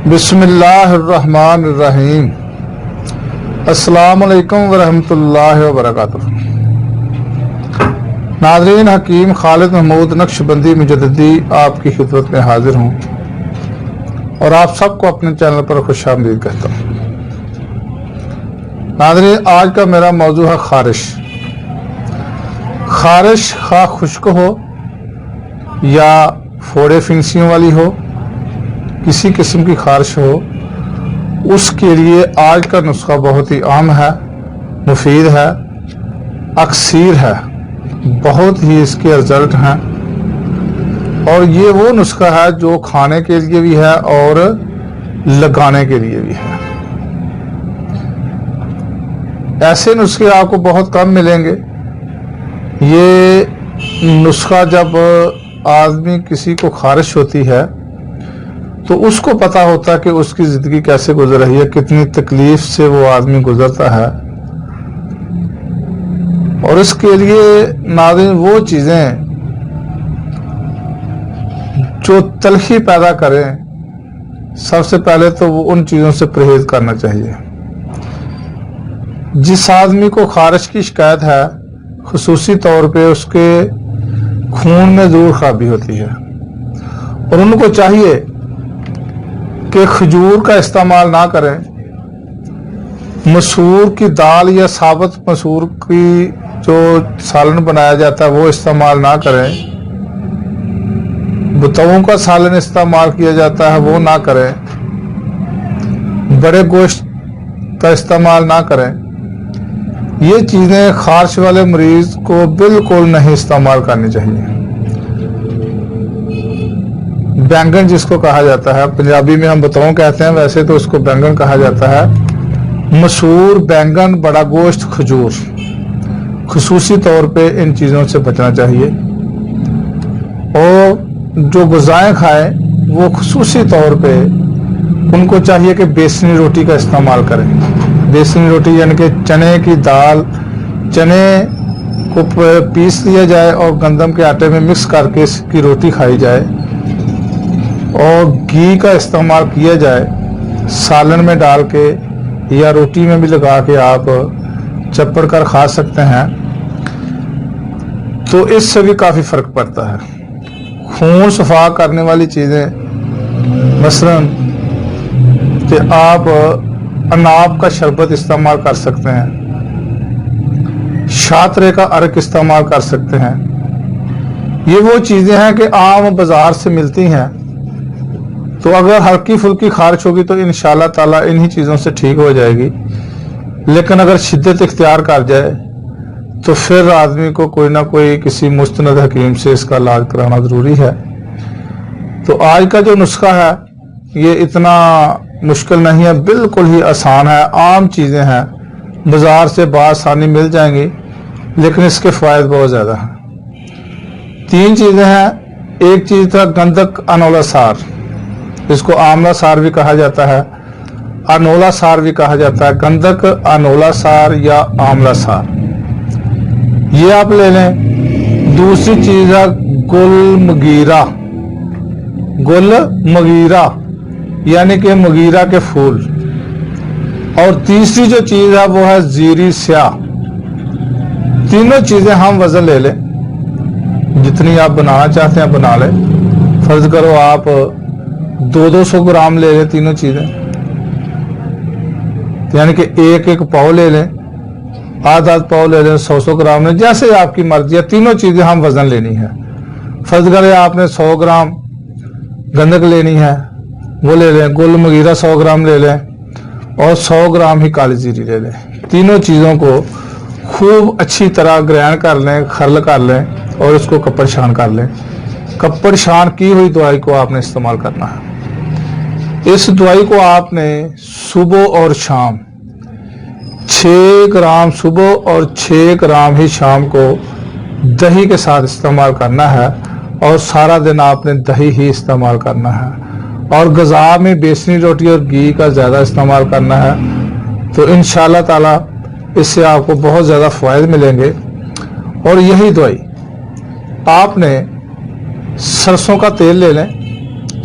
بسم اللہ الرحمن الرحیم۔ السلام علیکم ورحمۃ اللہ وبرکاتہ۔ ناظرین، حکیم خالد محمود نقشبندی مجددی آپ کی خدمت میں حاضر ہوں اور آپ سب کو اپنے چینل پر خوش آمدید کہتا ہوں۔ ناظرین، آج کا میرا موضوع ہے خارش۔ خارش خواہ خشک ہو یا پھوڑے پھنسیوں والی ہو، کسی قسم کی خارش ہو، اس کے لیے آج کا نسخہ بہت ہی عام ہے، مفید ہے، اکثیر ہے، بہت ہی اس کے رزلٹ ہیں، اور یہ وہ نسخہ ہے جو کھانے کے لیے بھی ہے اور لگانے کے لیے بھی ہے۔ ایسے نسخے آپ کو بہت کم ملیں گے۔ یہ نسخہ جب آدمی کسی کو خارش ہوتی ہے تو اس کو پتا ہوتا ہے کہ اس کی زندگی کیسے گزر رہی ہے، کتنی تکلیف سے وہ آدمی گزرتا ہے، اور اس کے لیے ناظرین وہ چیزیں جو تلخی پیدا کریں، سب سے پہلے تو وہ ان چیزوں سے پرہیز کرنا چاہیے۔ جس آدمی کو خارش کی شکایت ہے، خصوصی طور پہ اس کے خون میں ضرور خرابی ہوتی ہے، اور ان کو چاہیے کہ کھجور کا استعمال نہ کریں، مسور کی دال یا ثابت مسور کی جو سالن بنایا جاتا ہے وہ استعمال نہ کریں، بتاؤں کا سالن استعمال کیا جاتا ہے وہ نہ کریں، بڑے گوشت کا استعمال نہ کریں۔ یہ چیزیں خارش والے مریض کو بالکل نہیں استعمال کرنی چاہیے۔ بینگن جس کو کہا جاتا ہے، پنجابی میں ہم بتاؤں کہتے ہیں، ویسے تو اس کو بینگن کہا جاتا ہے۔ مسور، بینگن، بڑا گوشت، کھجور، خصوصی طور پہ ان چیزوں سے بچنا چاہیے، اور جو غذائیں کھائیں وہ خصوصی طور پہ ان کو چاہیے کہ بیسنی روٹی کا استعمال کریں۔ بیسنی روٹی یعنی کہ چنے کی دال، چنے کو پیس لیا جائے اور گندم کے آٹے میں مکس کر کے اس کی روٹی کھائی جائے، اور گھی کا استعمال کیا جائے، سالن میں ڈال کے یا روٹی میں بھی لگا کے آپ چپڑ کر کھا سکتے ہیں، تو اس سے بھی کافی فرق پڑتا ہے۔ خون صفا کرنے والی چیزیں مثلاً کہ آپ اناب کا شربت استعمال کر سکتے ہیں، شاترے کا عرق استعمال کر سکتے ہیں۔ یہ وہ چیزیں ہیں کہ عام بازار سے ملتی ہیں، تو اگر ہلکی پھلکی خارش ہوگی تو انشاءاللہ تعالیٰ انہی چیزوں سے ٹھیک ہو جائے گی، لیکن اگر شدت اختیار کر جائے تو پھر آدمی کو کوئی نہ کوئی کسی مستند حکیم سے اس کا علاج کرانا ضروری ہے۔ تو آج کا جو نسخہ ہے یہ اتنا مشکل نہیں ہے، بالکل ہی آسان ہے، عام چیزیں ہیں، بازار سے بآسانی مل جائیں گی، لیکن اس کے فوائد بہت زیادہ ہیں۔ 3 چیزیں ہیں۔ ایک چیز تھا گندک انولا سار، اس کو آملہ سار بھی کہا جاتا ہے، انولا سار بھی کہا جاتا ہے، گندک انولا سار یا آملہ سار، یہ آپ لے لیں۔ دوسری چیز ہے گل مگیرہ، گل مگیرہ یعنی کہ مگیرہ کے پھول، اور تیسری جو چیز ہے وہ ہے زیری سیاہ۔ تینوں چیزیں ہم وزن لے لیں، جتنی آپ بنانا چاہتے ہیں بنا لیں۔ فرض کرو آپ 200 گرام لے لیں تینوں چیزیں، یعنی کہ ایک پاؤ لے لیں، آدھا پاؤ لے لیں، 100 گرام لیں، جیسے آپ کی مرضی ہے۔ تینوں چیزیں ہم وزن لینی ہے۔ فرض کریں آپ نے 100 گرام گندک لینی ہے، وہ لے لیں، گل مغیرہ 100 گرام لے لیں، اور 100 گرام ہی کالی زیری لے لیں۔ تینوں چیزوں کو خوب اچھی طرح گرائنڈ کر لیں، کھرل کر لیں، اور اس کو کپڑ چھان کر لیں۔ کپڑ چھان کی ہوئی دوائی کو آپ نے استعمال کرنا ہے۔ اس دوائی کو آپ نے صبح اور شام 6 گرام صبح اور 6 گرام ہی شام کو دہی کے ساتھ استعمال کرنا ہے، اور سارا دن آپ نے دہی ہی استعمال کرنا ہے، اور غذا میں بیسنی روٹی اور گھی کا زیادہ استعمال کرنا ہے۔ تو انشاءاللہ تعالیٰ اس سے آپ کو بہت زیادہ فوائد ملیں گے۔ اور یہی دوائی آپ نے سرسوں کا تیل لے لیں،